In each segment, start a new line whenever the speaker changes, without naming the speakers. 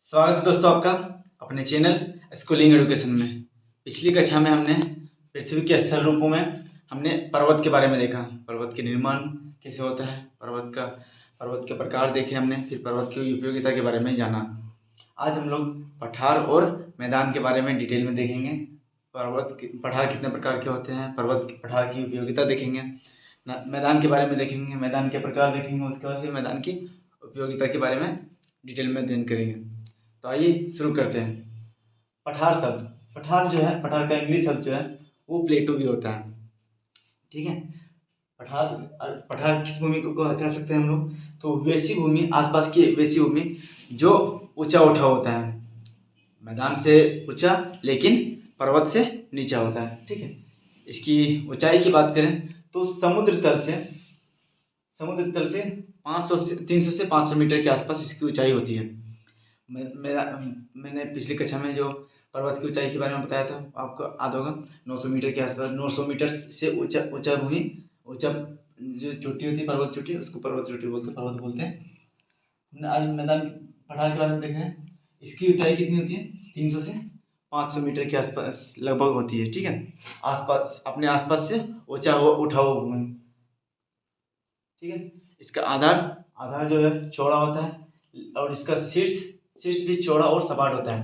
स्वागत है दोस्तों आपका अपने चैनल स्कूलिंग एजुकेशन में। पिछली कक्षा में हमने पृथ्वी के स्थल रूपों में हमने पर्वत के बारे में देखा। पर्वत के निर्माण कैसे होता है, पर्वत के प्रकार देखे हमने, फिर पर्वत की उपयोगिता के बारे में जाना। आज हम लोग पठार और मैदान के बारे में डिटेल में देखेंगे। पठार कितने प्रकार के होते हैं, पठार की उपयोगिता देखेंगे, मैदान के बारे में देखेंगे, मैदान के प्रकार देखेंगे, उसके बाद फिर मैदान की उपयोगिता के बारे में डिटेल में अध्ययन करेंगे। तो आइए शुरू करते हैं। पठार शब्द, पठार जो है, पठार का इंग्लिश शब्द जो है वो प्लेटो भी होता है। ठीक है, पठार किस भूमि को कह सकते हैं हम लोग? तो वैसी भूमि, आसपास की वैसी भूमि जो ऊंचा उठा होता है, मैदान से ऊंचा लेकिन पर्वत से नीचा होता है। ठीक है, इसकी ऊंचाई की बात करें तो समुद्र तल से 300 से 500 मीटर के आसपास इसकी ऊंचाई होती है। मैंने पिछली कक्षा में जो पर्वत की ऊंचाई के बारे में बताया था, आपको याद होगा, 900 मीटर के आसपास। 900 मीटर से ऊंचा भूमि, ऊंचा जो चोटी होती है, पर्वत चोटी, उसको पर्वत चोटी पर्वत बोलते हैं। आज मैदान पठार के बारे में देख रहे हैं। इसकी ऊंचाई कितनी होती है? 300 से 500 मीटर के आसपास लगभग होती है। ठीक है, अपने आसपास से उठा हुआ भूमि। ठीक है, इसका आधार जो है चौड़ा होता है और इसका शीर्ष भी चौड़ा और सपाट होता है।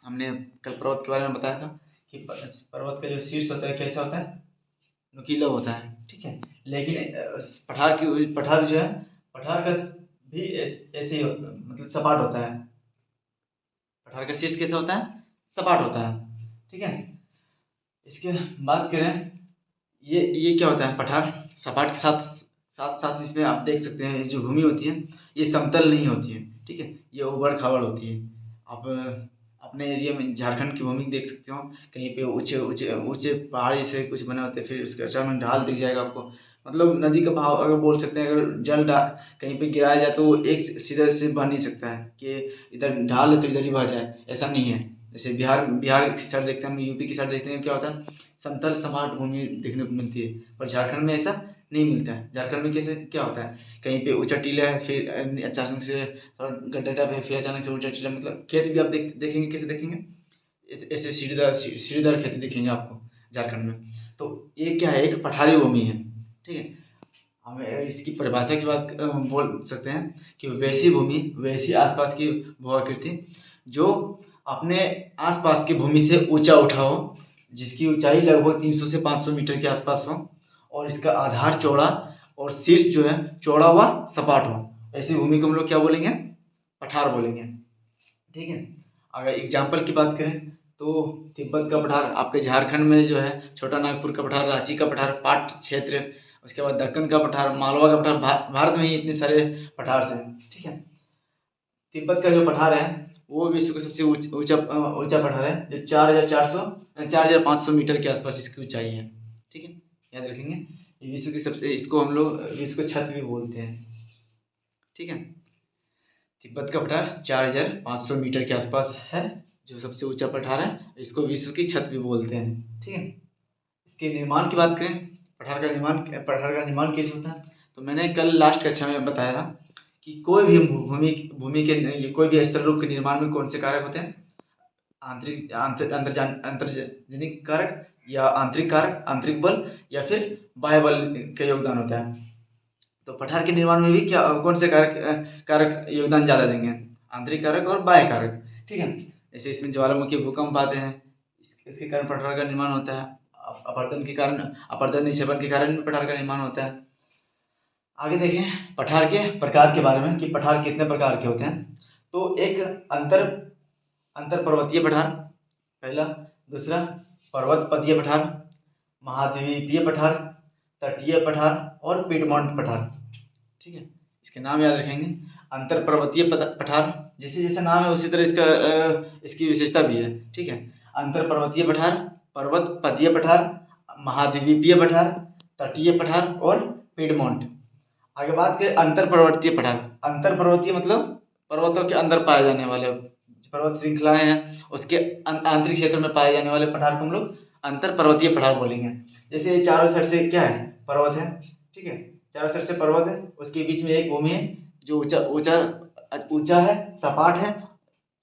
हमने कल पर्वत के बारे में बताया था कि पर्वत का जो शीर्ष होता है कैसा होता है? नुकीला होता है। ठीक है, लेकिन पठार जो है, पठार का भी ऐसे मतलब सपाट होता है। पठार का शीर्ष कैसा होता है? सपाट होता है। ठीक है, इसके बात करें, ये क्या होता है? पठार सपाट के साथ इसमें आप देख सकते हैं जो भूमि होती है ये समतल नहीं होती है। ठीक है, ये उबड़ खाबड़ होती है। आप अपने एरिया में झारखंड की भूमि देख सकते हो, कहीं पे ऊंचे पहाड़ी से कुछ बने होते हैं, फिर उसके अचानक ढाल दिख जाएगा आपको। मतलब नदी का बहाव अगर बोल सकते हैं, अगर जल कहीं पे गिराया जाए तो एक सीधे से बह नहीं सकता है कि इधर ढाल है तो इधर ही बह जाए, ऐसा नहीं है। जैसे बिहार की साइड देखते हैं हम, यूपी की साइड देखते हैं, क्या होता है? समतल सपाट भूमि देखने को मिलती है। पर झारखंड में ऐसा नहीं मिलता है। झारखंड में कैसे क्या होता है? कहीं पे ऊंचा टीला है, फिर अचानक से गड्ढा टाइप है, फिर अचानक से ऊंचा टीला। मतलब खेत भी आप देखेंगे, कैसे देखेंगे? ऐसे सीढ़ीदार खेती दिखेंगे आपको झारखंड में। तो ये क्या है? एक पठारी भूमि है। ठीक है, हमें इसकी परिभाषा की बात बोल सकते हैं कि वैसी आसपास की भू-आकृति जो अपने आसपास की भूमि से ऊंचा उठा हो, जिसकी ऊंचाई लगभग 300 से 500 मीटर के आसपास हो और इसका आधार चौड़ा और शीर्ष जो है चौड़ा हुआ सपाट हो, ऐसी भूमि को हम लोग क्या बोलेंगे? पठार बोलेंगे। ठीक है, अगर एग्जाम्पल की बात करें तो तिब्बत का पठार आपके झारखंड में जो है, छोटा नागपुर का पठार, रांची का पठार, पाट क्षेत्र, उसके बाद दक्कन का पठार, मालवा का पठार, भारत में ही इतने सारे पठार हैं। ठीक है, तिब्बत का जो पठार है वो विश्व का सबसे ऊंचा पठार है, जो 4,500 मीटर के आसपास इसकी ऊंचाई है। ठीक है, याद रखेंगे, ये विश्व की सबसे, इसको हम लोग विश्व का छत भी बोलते हैं। ठीक है, तिब्बत का पठार 4,500 मीटर के आसपास है, जो सबसे ऊंचा पठार है, इसको विश्व की छत भी बोलते हैं। ठीक है, इसके निर्माण की बात करें, पठार का निर्माण कैसे होता है? तो मैंने कल लास्ट कक्षा में बताया था कि कोई भी भूमि के कोई भी स्थल रूप के निर्माण में कौन से कारक होते हैं? अंतर्जनिक कारक या आंतरिक कारक, आंतरिक बल या फिर बाह्य बल का योगदान होता है। तो पठार के निर्माण में भी क्या कौन से कारक योगदान ज़्यादा देंगे? आंतरिक कारक और बाह्य कारक। ठीक है, जैसे इसमें ज्वालामुखी, भूकंप आते हैं, इसके कारण पठार का निर्माण होता है। अपरदन निक्षेपण के कारण भी पठार का निर्माण होता है। आगे देखें पठार के प्रकार के बारे में कि पठार कितने प्रकार के होते हैं। तो एक अंतर पर्वतीय पठार पहला, दूसरा पर्वतपदीय पठार, महाद्वीपीय पठार, तटीय पठार और पीडमोंट पठार। ठीक है, इसके नाम याद रखेंगे। अंतर पर्वतीय पठार, जैसे जैसे नाम है उसी तरह इसकी विशेषता भी है। ठीक है, अंतर पर्वतीय पठार, पर्वतपदीय पठार, महाद्वीपीय पठार, तटीय पठार और पीडमोंट। आगे बात करें अंतर पर्वतीय पठार। अंतर पर्वतीय मतलब पर्वतों के अंदर पाए जाने वाले, पर्वत श्रृंखलाएं हैं उसके आंतरिक क्षेत्र में पाए जाने वाले पठार को हम लोग अंतर पर्वतीय पठार बोलेंगे। जैसे चारों साइड से क्या है? पर्वत है। ठीक है, चारों साइड से पर्वत है, उसके बीच में एक भूमि है जो ऊंचा है, सपाट है,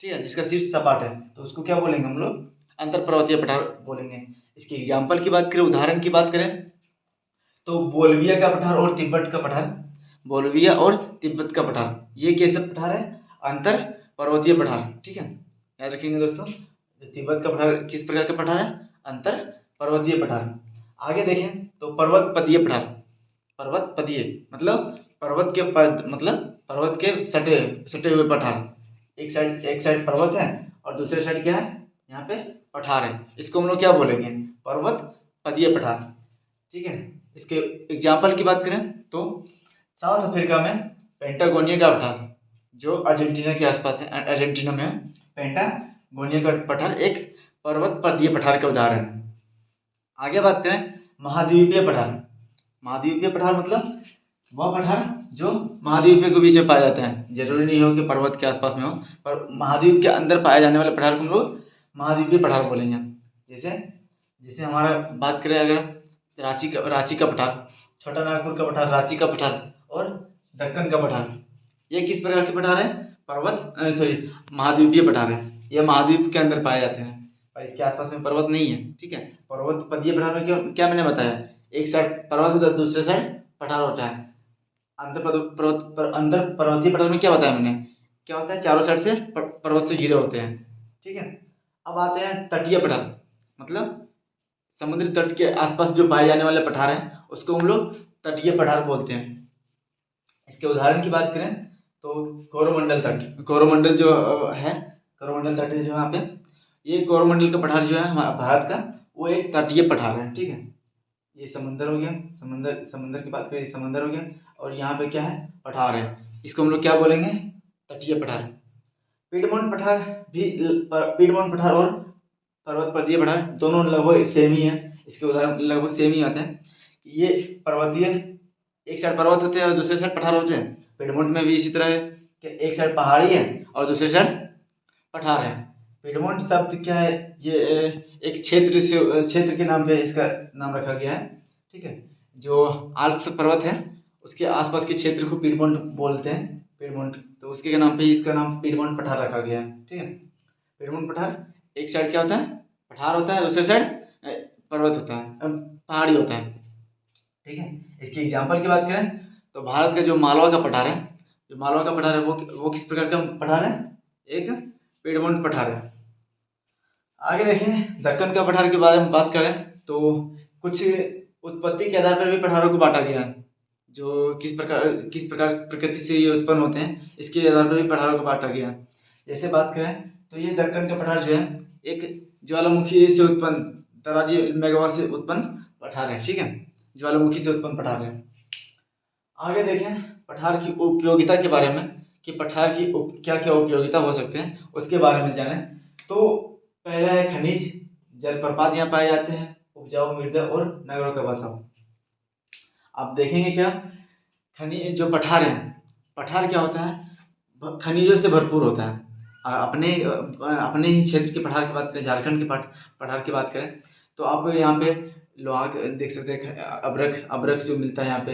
ठीक है, जिसका शीर्ष सपाट है, तो उसको क्या बोलेंगे हम लोग, अंतर पर्वतीय पठार बोलेंगे। इसके एग्जाम्पल की बात करें, उदाहरण की बात करें, तो बोल्विया का पठार और तिब्बत का पठार, बोल्विया और तिब्बत का पठार, ये कैसे पठार है, अंतर पर्वतीय पठार। ठीक है, याद रखेंगे दोस्तों, तिब्बत का पठार किस प्रकार का पठार है, अंतर पर्वतीय पठार। आगे देखें तो पर्वत पदीय पठार, पर्वत पदीय मतलब पर्वत के पद, मतलब पर्वत के सटे सटे हुए पठार, एक साइड पर्वत है और दूसरे साइड क्या है, यहाँ पे पठार है, इसको हम लोग क्या बोलेंगे, पर्वत पदीय पठार। ठीक है, इसके एग्जाम्पल की बात करें तो साउथ अफ्रीका में पेंटागोनिया का पठार, जो अर्जेंटीना के आसपास है, अर्जेंटीना में पेंटागोनिया का पठार एक पर्वत पदीय पठार का उदाहरण है। आगे बात करें महाद्वीपीय पठार, महाद्वीपीय पठार मतलब वह पठार जो महाद्वीप के बीच में पाया जाता है, जरूरी नहीं हो कि पर्वत के आसपास में हो, पर महाद्वीप के अंदर पाए जाने वाले पठार को हम लोग महाद्वीपीय पठार बोलेंगे। जैसे जैसे हमारा बात करें अगर रांची का पठार, छोटा नागपुर का पठार, रांची का पठार और दक्कन का पठार, ये किस प्रकार के पठार है, महाद्वीपीय पठार है, ये महाद्वीप के अंदर पाए जाते हैं और इसके आसपास में पर्वत नहीं है। ठीक है, पर्वत पदीय पठार में क्या मैंने बताया, एक साइड पर्वत होता है, दूसरे साइड पठार होता है। अंदर पर्वतीय पठार में क्या बताया मैंने, क्या होता है, चारों साइड से पर्वत से घिरे होते हैं। ठीक है, अब आते हैं तटीय पठार, मतलब समुद्री तट के आसपास जो पाए जाने वाले पठार हैं उसको हम लोग तटीय पठार बोलते हैं। इसके उदाहरण की बात करें तो कोरोमंडल तट, कोरोमंडल जो है, कोरोमंडल तट है जो यहाँ पे, ये कोरोमंडल का पठार जो है हमारा भारत का, वो एक तटीय पठार है। ठीक है, ये समंदर हो गया, समंदर की बात करें, समंदर हो गया और यहाँ पे क्या है, पठार है, इसको हम लोग क्या बोलेंगे, तटीय पठार। पीडमोंट पठार भी, पीडमोंट पठार और पर्वत पदीय पठार दोनों लगभग सेम ही है, इसके उदाहरण लगभग सेम ही आते हैं। ये पर्वतीय, एक साइड पर्वत होते हैं और दूसरे साइड पठार होते हैं। पीडमोंट में भी इसी तरह है कि एक साइड पहाड़ी है और दूसरे साइड पठार है। पीडमोंट शब्द क्या है, ये एक क्षेत्र के नाम पे इसका नाम रखा गया है। ठीक है, जो आल्प्स पर्वत है उसके आसपास के क्षेत्र को पीडमोंट बोलते हैं, पीडमोंट, तो उसके नाम पे इसका नाम पीडमोंट पठार रखा गया है। ठीक है, पीडमोंट पठार, एक साइड क्या होता है, पठार होता है, दूसरे साइड पर्वत होता है, पहाड़ी होता है। ठीक है, इसकी एग्जाम्पल की बात करें तो भारत का जो मालवा का पठार है, जो मालवा का पठार है वो किस प्रकार का पठार है, एक पीडमोंट पठार है। आगे देखें दक्कन का पठार के बारे में बात करें तो कुछ उत्पत्ति के आधार पर भी पठारों को बांटा गया है, जो किस प्रकार प्रकृति से ये उत्पन्न होते हैं, इसके आधार पर भी पठारों को बांटा गया है। जैसे बात करें तो ये दक्कन का पठार जो है एक ज्वालामुखी से उत्पन्न, तराजी मैग्मा से उत्पन्न पठार है। ठीक है, ज्वालामुखी से उत्पन्न पठार है। आगे देखें पठार की उपयोगिता के बारे में, कि पठार की क्या क्या उपयोगिता हो सकते हैं उसके बारे में जाने। तो पहला है खनिज, जलप्रपात यहाँ पाए जाते हैं, उपजाऊ मृदा और नगरों का बसाव। आप देखेंगे क्या, खनिज जो पठार है, पठार क्या होता है, खनिजों से भरपूर होता है। अपने ही क्षेत्र के पठार की बात करें, झारखंड के पठार की बात करें तो आप यहाँ पे लोहा देख सकते हैं, अब्रक जो मिलता है यहाँ पे,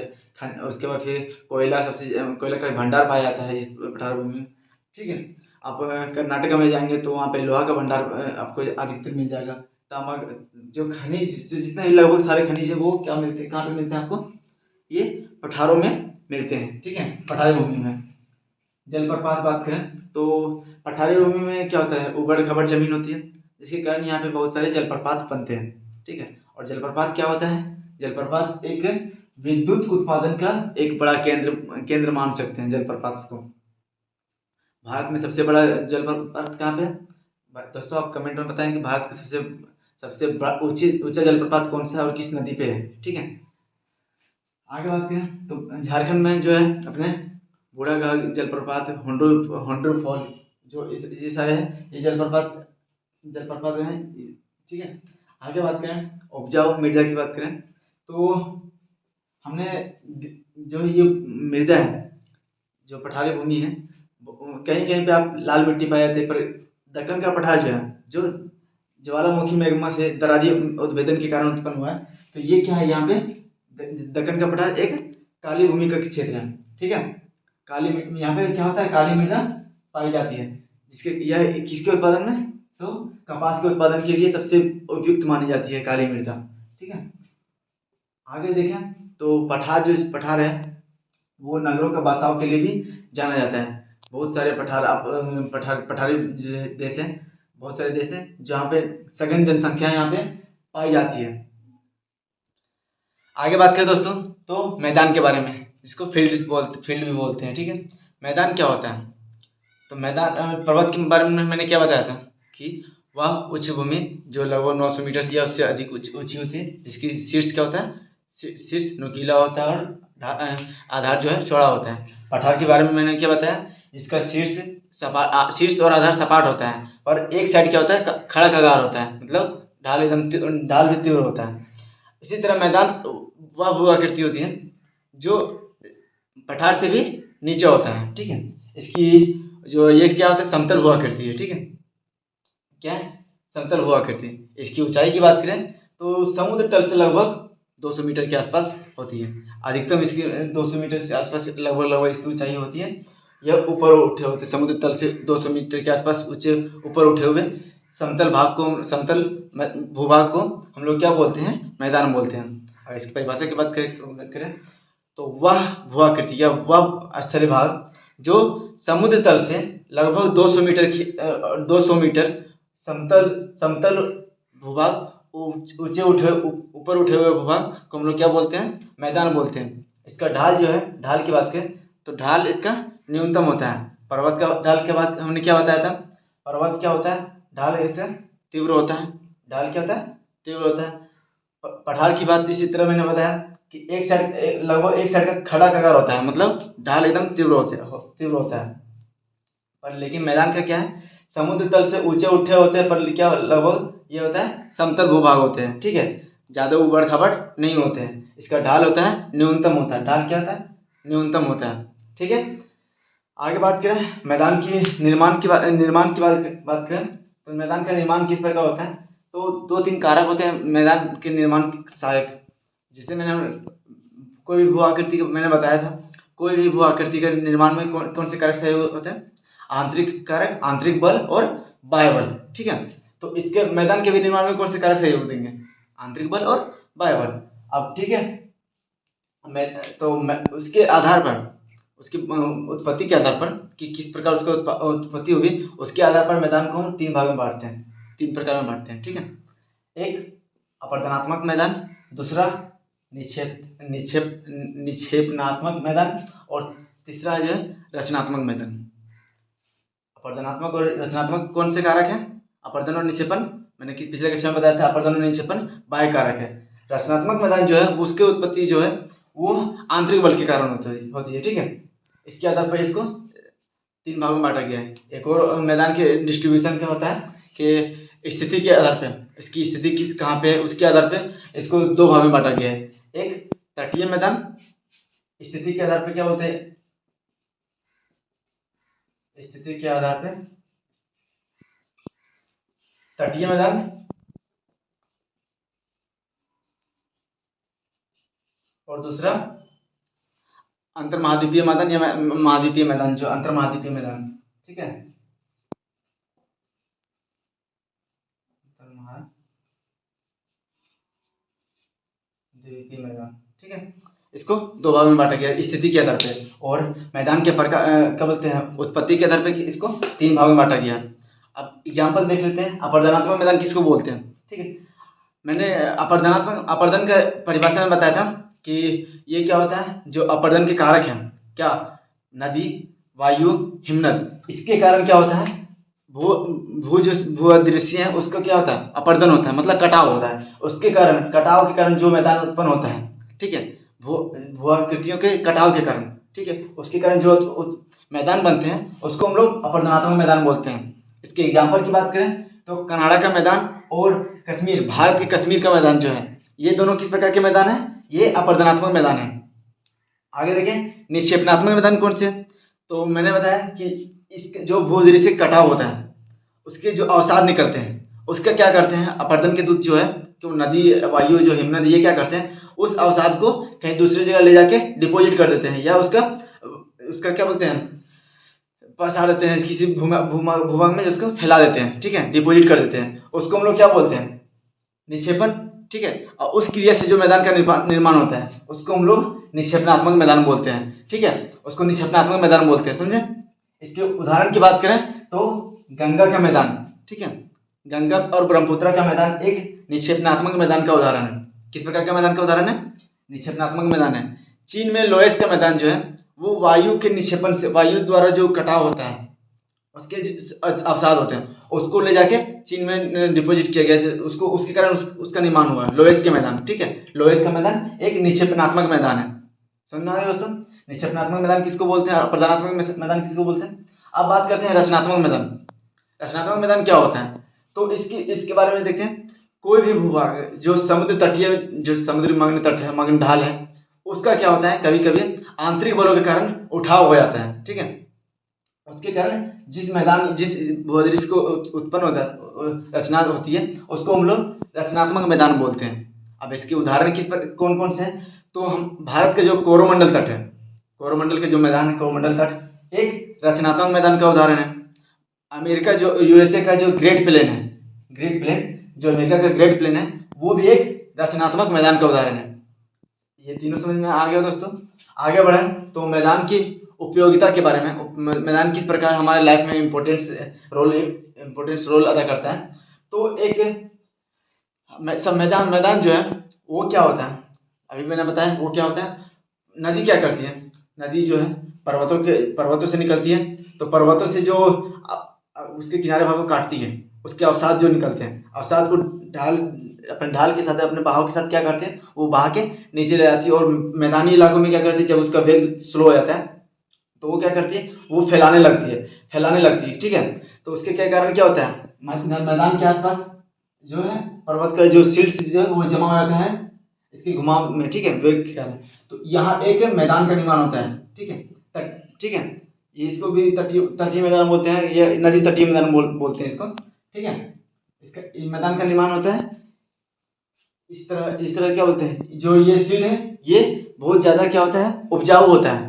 उसके बाद फिर कोयला कोयला का भंडार पाया जाता है इस पठार भूमि में। ठीक है, आप कर्नाटक में जाएंगे तो वहाँ पे लोहा का भंडार आपको अधिकतर मिल जाएगा। तांबा, जो खनिज जितने लगभग सारे खनिज है वो क्या मिलते हैं, कहाँ पे मिलते हैं आपको, ये पठारों में मिलते हैं। ठीक है, पठारी भूमि में। जलप्रपात बात करें तो पठारी भूमि में क्या होता है, उबड़ खाबड़ जमीन होती है, जिसके कारण यहाँ पे बहुत सारे जलप्रपात बनते हैं। ठीक है, और जलप्रपात क्या होता है, जलप्रपात एक विद्युत उत्पादन का एक बड़ा केंद्र मान सकते हैं जलप्रपात को। भारत में सबसे बड़ा जलप्रपात कहाँ पे है दोस्तों, आप कमेंट में बताएं कि भारत का सबसे बड़ा ऊंचा जलप्रपात कौन सा है और किस नदी पे है। ठीक है, आगे बात करें तो झारखंड में जो है अपने बूढ़ाघाघ जलप्रपात, होंडो फॉल, जो ये सारे हैं, ये जलप्रपात में है। ठीक है, आगे बात करें उपजाऊ मृदा की बात करें तो हमने जो ये मृदा है, जो पठारी भूमि है, कहीं कहीं पे आप लाल मिट्टी पाए जाते हैं, पर दक्कन का पठार जो है, जो ज्वालामुखी मैग्मा से दरारी उद्भेदन के कारण उत्पन्न हुआ है, तो ये क्या है, यहाँ पे दक्कन का पठार एक काली भूमि का क्षेत्र है। ठीक है, काली यहाँ पे क्या होता है, काली मृदा पाई जाती है। जिसके यह किसके उत्पादन में, तो कपास के उत्पादन के लिए सबसे उपयुक्त मानी जाती है काली मृदा। ठीक है, आगे देखें तो पठार, जो पठार है वो नगरों के बसाव के लिए भी जाना जाता है। बहुत सारे पठारी देश हैं, बहुत सारे देश हैं जहाँ पे सघन जनसंख्या यहाँ पे पाई जाती है। आगे बात करें दोस्तों तो मैदान के बारे में, जिसको फील्ड भी बोलते हैं। ठीक है, मैदान क्या होता है? तो मैदान, पर्वत के बारे में मैंने क्या बताया था कि वह उच्च भूमि जो लगभग 900 मीटर या उससे अधिक ऊंची होती है, जिसकी शीर्ष क्या होता है, शीर्ष नुकीला होता है और आधार जो है चौड़ा होता है। पठार के बारे में मैंने क्या बताया, जिसका शीर्ष और आधार सपाट होता है और एक साइड क्या होता है, खड़ा कगार होता है, मतलब ढाल भी तीव्र होता है। इसी तरह मैदान वह भू आकृति होती है जो पठार से भी नीचे होता है। ठीक है, इसकी जो ये क्या होता है, समतल भू आकृति है। ठीक है, क्या है, समतल भू आकृति। इसकी ऊंचाई की बात करें तो समुद्र तल से लगभग 200 मीटर के आसपास होती है। अधिकतम इसकी 200 मीटर से आसपास लगभग इसकी ऊंचाई होती है। यह ऊपर उठे होते, समुद्र तल से 200 मीटर के आसपास ऊंचे ऊपर उठे हुए समतल भूभाग को हम लोग क्या बोलते हैं, मैदान बोलते हैं। और इसकी परिभाषा की बात करें तो वह भू आकृति या वह स्थलीय भाग जो समुद्र तल से लगभग 200 मीटर समतल भूभाग ऊपर उठे हुए भूभाग को हम लोग क्या बोलते हैं, मैदान बोलते हैं। इसका ढाल जो है, ढाल की बात करें तो ढाल इसका न्यूनतम होता है। पर्वत का ढाल के बाद हमने क्या बताया था, पर्वत क्या होता है, ढाल इससे तीव्र होता है। ढाल क्या होता है, तीव्र होता है। पठार की बात इसी तरह मैंने बताया कि लगभग एक साइड का खड़ा कगार होता है, मतलब ढाल एकदम तीव्र होता है। पर लेकिन मैदान का क्या है, समुद्र तल से ऊंचे उठे होते हैं, पर क्या लगभग ये होता है, समतल भूभाग होते हैं। ठीक है, ज़्यादा उबड़ खाबड़ नहीं होते हैं। इसका ढाल होता है न्यूनतम होता है। ढाल क्या होता है, न्यूनतम होता है। ठीक है, आगे बात करें मैदान की निर्माण की बात करें तो मैदान का निर्माण किस प्रकार होता है, तो 2-3 कारक होते हैं मैदान के निर्माण के सहायक। जिसे कोई भी भू आकृति मैंने बताया था, कोई भी भू आकृति के निर्माण में कौन से कारक सहयोग होते हैं, आंतरिक कारक, आंतरिक बल और बाह्य बल। ठीक है, तो इसके मैदान के भी निर्माण में कौन से कारक सहयोग देंगे, आंतरिक बल और बाह्य बल। अब ठीक है, उसके आधार पर, उसकी उत्पत्ति के आधार पर कि किस प्रकार उसका उत्पत्ति हुई, उसके आधार पर मैदान को हम 3 भाग में बांटते हैं, 3 प्रकार में बांटते हैं। ठीक है, एक अपर्दनात्मक मैदान, दूसरा निक्षेपणात्मक मैदान और तीसरा जो है रचनात्मक मैदान। अपर्दनात्मक और रचनात्मक कौन से कारक हैं, अपर्दन और निक्षेपण, मैंने पिछले कक्षा में बताया था, अपर्दन और निक्षेपण बाह्य कारक है। रचनात्मक मैदान जो है उसकी उत्पत्ति जो है वो आंतरिक बल के कारण होती है। ठीक है, इसके आधार पर इसको 3 भागों में बांटा गया है। एक और मैदान के डिस्ट्रीब्यूशन क्या होता है कि स्थिति के आधार पे, इसकी स्थिति किस कहाँ पे है उसके आधार पे इसको 2 भाग में बांटा गया है। एक तटीय मैदान, स्थिति के आधार पे क्या बोलते हैं, स्थिति के आधार पे तटीय मैदान, और दूसरा अंतर्महाद्वीपीय मैदान या महाद्वीपीय मैदान, जो अंतर्महाद्वीपीय मैदान। ठीक है, अंतर्महाद्वीपीय मैदान। ठीक है, इसको 2 भाग में बांटा गया है स्थिति के आधार पे, और मैदान के प्रकार क्या बोलते हैं, उत्पत्ति के आधार पे इसको 3 भाग में बांटा गया। अब एग्जाम्पल देख लेते हैं, अपर्दनात्मक मैदान किसको बोलते हैं। ठीक है, मैंने अपर्दन का परिभाषा में बताया था कि ये क्या होता है, जो अपर्दन के कारक हैं, क्या, नदी, वायु, हिमनद, इसके कारण क्या होता है, भू अदृश्य है उसका क्या होता है, अपर्दन होता है, मतलब कटाव होता है। उसके कारण, कटाव के कारण जो मैदान उत्पन्न होता है, ठीक है, भू आकृतियों के कटाव के कारण, ठीक है, उसके कारण जो मैदान बनते हैं उसको हम लोग अपर्दनात्मक मैदान बोलते हैं। इसके एग्जाम्पल की बात करें तो कनाडा का मैदान और कश्मीर, भारत के कश्मीर का मैदान जो है, ये दोनों किस प्रकार के मैदान है, ये अपर्दनात्मक मैदान है। आगे देखें निक्षेपणात्मक मैदान कौन से, तो मैंने बताया कि इसके जो भूदृश्य से कटाव होता है, उसके जो अवसाद निकलते हैं उसका क्या करते हैं, अपर्दन के दूत जो है, क्यों नदी, वायु, जो हिमनद, ये क्या करते हैं, उस अवसाद को कहीं दूसरी जगह ले जाके डिपॉजिट कर देते हैं, या उसका क्या बोलते हैं, पसार देते हैं किसी भूभाग में, जिसको फैला देते हैं, ठीक है, डिपॉजिट कर देते हैं, उसको हम लोग क्या बोलते हैं, निक्षेपण, ठीक है। और उस क्रिया से जो मैदान का निर्माण होता है उसको हम लोग निक्षेपणात्मक मैदान बोलते हैं, ठीक है, उसको निक्षेपणात्मक मैदान बोलते हैं, समझे। इसके उदाहरण की बात करें तो गंगा का मैदान, ठीक है, गंगा और ब्रह्मपुत्र का मैदान एक निक्षेपणात्मक मैदान का उदाहरण है। किस प्रकार का मैदान का उदाहरण है, निक्षेपणात्मक मैदान है। चीन में लोएस का मैदान जो है वो वायु के निक्षेपण से, वायु द्वारा जो कटाव होता है उसके अवसाद होते हैं, उसको ले जाके चीन में डिपॉजिट किया गया, उसको उसके कारण उसका निर्माण हुआ लोएस के मैदान, ठीक है। लोएस का मैदान एक निक्षेपणात्मक मैदान है, समझ में आ गया दोस्तों। निक्षेपणात्मक मैदान किसको बोलते हैं और प्रदानात्मक मैदान किसको बोलते हैं। अब बात करते हैं रचनात्मक मैदान। रचनात्मक मैदान क्या होता है, तो इसके बारे में देखते हैं। कोई भी भूभाग जो समुद्र तटीय, जो समुद्री मग्न तट है, मग्न ढाल है, उसका क्या होता है, कभी कभी आंतरिक बलों के कारण उठाव हो जाता है, ठीक है। उसके कारण जिस मैदान, जिस भूदृश्य को उत्पन्न होता है, रचना होती है, उसको हम लोग रचनात्मक मैदान बोलते हैं। अब इसके उदाहरण किस पर कौन कौन से हैं, तो हम भारत का जो कोरोमंडल तट है, कोरोमंडल के जो मैदान है, कोरोमंडल तट एक रचनात्मक मैदान का उदाहरण है। अमेरिका जो यूएसए का जो ग्रेट प्लेन है, ग्रेट प्लेन जो अमेरिका का ग्रेट प्लेन है, वो भी एक रचनात्मक मैदान का उदाहरण है। ये तीनों समझ में आ गया दोस्तों। आगे बढ़े तो मैदान की उपयोगिता के बारे में, मैदान किस प्रकार हमारे लाइफ में इम्पोर्टेंस रोल अदा करता है। तो एक मैदान जो है वो क्या होता है, अभी मैंने बताया वो क्या होता है। नदी क्या करती है, नदी जो है पर्वतों से निकलती है, तो पर्वतों से जो उसके किनारे भाग को काटती है, उसके अवसाद जो निकलते हैं, अवसाद को अपने ढाल के साथ, अपने बहाव के साथ क्या करते हैं, वो बहा के नीचे ले जाती है। और मैदानी इलाकों में क्या करती है, जब उसका वेग स्लो हो जाता है तो वो क्या करती है, वो फैलाने लगती है, ठीक है। तो उसके क्या कारण क्या होता है, मैदान के आसपास जो है पर्वत का जो शीट्स जो है वो जमा हो जाता है इसके घुमाव में, ठीक है, वेग के कारण। तो यहाँ एक मैदान का निर्माण होता है, ठीक है, ठीक है। इसको भी तटीय मैदान बोलते हैं, ये नदी तटीय मैदान बोलते हैं इसको, ठीक है। इसका मैदान का निर्माण होता है इस तरह क्या बोलते हैं, जो ये सीड है ये बहुत ज्यादा क्या होता है, उपजाऊ होता है,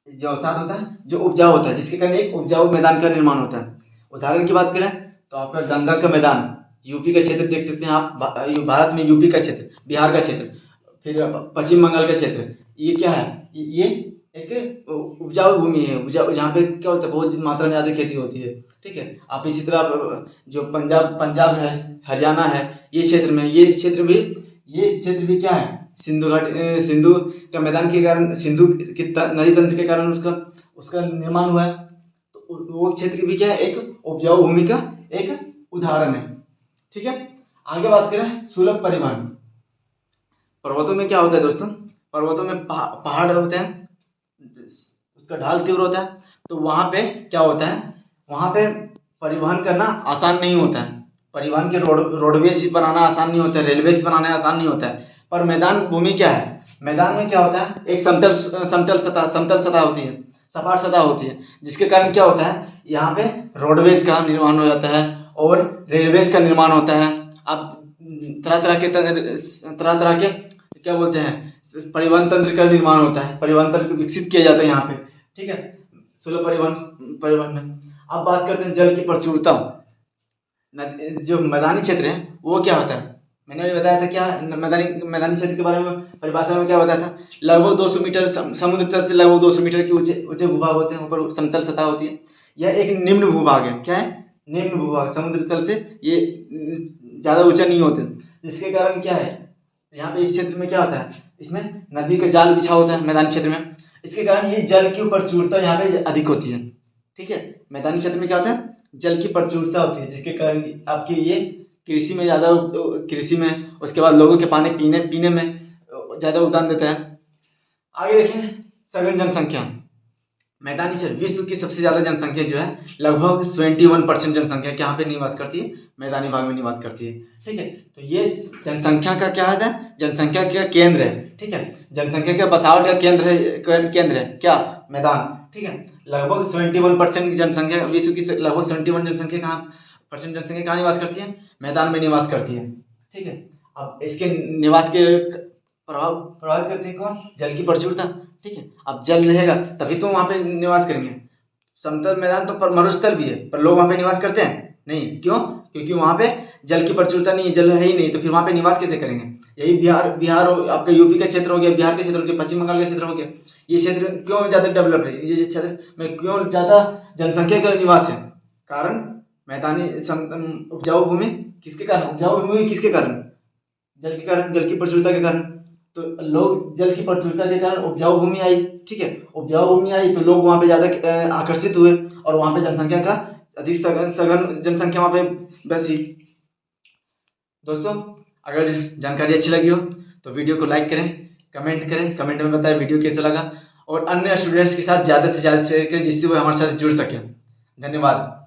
जो अवसाद होता है जो उपजाऊ होता है, जिसके कारण एक उपजाऊ मैदान का निर्माण होता है। उदाहरण की बात करें तो आपका गंगा का मैदान, यूपी का क्षेत्र देख सकते हैं आप, भारत में यूपी का क्षेत्र, बिहार का क्षेत्र, फिर पश्चिम बंगाल का क्षेत्र, ये क्या है, ये एक उपजाऊ भूमि है, जहाँ पे क्या होता है, बहुत मात्रा में ज़्यादा खेती होती है, ठीक है। आप इसी तरह जो पंजाब है, हरियाणा है, ये क्षेत्र भी क्या है, सिंधु का मैदान के कारण, सिंधु की नदी तंत्र के कारण उसका निर्माण हुआ है। तो वो क्षेत्र भी क्या है, एक उपजाऊ भूमि का एक उदाहरण है, ठीक है। आगे बात करें सुलभ परिवहन। पर्वतों में क्या होता है दोस्तों, पर्वतों में पहाड़ होते हैं, उसका ढाल तीव्र होता है, तो वहाँ पे क्या होता है, वहाँ पे परिवहन करना आसान नहीं होता है, परिवहन के रोडवेज बनाना आसान नहीं होता है, रेलवेज बनाना आसान नहीं होता है। पर मैदान भूमि क्या है, मैदान में क्या होता है, एक समतल सतह होती है, सपाट सतह होती है, जिसके कारण क्या होता है, यहाँ पे रोडवेज का निर्माण हो जाता है और रेलवेज का निर्माण होता है। अब तरह तरह के क्या बोलते हैं, परिवहन तंत्र का निर्माण होता है, परिवहन तंत्र विकसित किया जाता है यहाँ पे, ठीक है, सुलभ परिवहन में। अब बात करते हैं जल की प्रचुरता। जो मैदानी क्षेत्र है वो क्या होता है, मैंने अभी बताया था क्या, मैदानी क्षेत्र के बारे में परिभाषा में क्या बताया था, लगभग 200 मीटर समुद्र तल से लगभग 200 मीटर के ऊंचे भूभाग होते हैं, ऊपर समतल सतह होती है। यह एक निम्न भूभाग है, क्या है, निम्न भूभाग, समुद्र तल से ये ज़्यादा ऊंचा नहीं होते, जिसके कारण क्या है, यहाँ पे इस क्षेत्र में क्या होता है, इसमें नदी का जाल बिछा होता है मैदानी क्षेत्र में, इसके कारण ये जल की प्रचुरता यहाँ पे अधिक होती है, ठीक है। मैदानी क्षेत्र में क्या होता है, जल की प्रचुरता होती है, जिसके कारण आपकी ये कृषि में उसके बाद लोगों के पानी पीने में ज़्यादा योगदान देता है। आगे देखें सघन जनसंख्या। मैदानी क्षेत्र, विश्व की सबसे ज़्यादा जनसंख्या जो है लगभग 71% जनसंख्या यहाँ पे निवास करती है, मैदानी भाग में निवास करती है, ठीक है। तो ये जनसंख्या का क्या है, जनसंख्या का केंद्र है, ठीक है, जनसंख्या का बसावट का केंद्र है क्या, मैदान, ठीक है। लगभग 71% की जनसंख्या, विश्व की लगभग 71% जनसंख्या कहाँ निवास करती है, मैदान में निवास करती है, ठीक है। अब इसके निवास के प्रभावित करते हैं कौन, जल की प्रचुरता, ठीक है। अब जल रहेगा तभी तो वहाँ पे निवास करेंगे, समतल मैदान तो पर मरुस्थल भी है, पर लोग वहाँ पे निवास करते हैं नहीं। क्यों? क्योंकि वहाँ पे जल की प्रचुरता नहीं है, जल है ही नहीं, तो फिर वहाँ पे निवास कैसे करेंगे? यही बिहार आपका यूपी का क्षेत्र हो गया, बिहार के क्षेत्र हो गया, पश्चिम बंगाल का क्षेत्र हो गया, ये क्षेत्र क्यों ज़्यादा डेवलप है, ये क्षेत्र में क्यों ज़्यादा जनसंख्या का निवास है? कारण मैदानी उपजाऊ भूमि किसके कारण? उपजाऊ भूमि किसके कारण? जल के कारण, जल की प्रचुरता के कारण। तो लोग जल की प्रचुरता के कारण उपजाऊ भूमि आई, ठीक है, उपजाऊ भूमि आई तो लोग वहाँ पे ज़्यादा आकर्षित हुए और वहाँ पे जनसंख्या का अधिक सघन जनसंख्या वहाँ पे बसी। दोस्तों, अगर जानकारी अच्छी लगी हो तो वीडियो को लाइक करें, कमेंट करें, कमेंट में बताएं वीडियो कैसा लगा, और अन्य स्टूडेंट्स के साथ ज़्यादा से ज़्यादा शेयर करें जिससे वो हमारे साथ जुड़ सकें। धन्यवाद।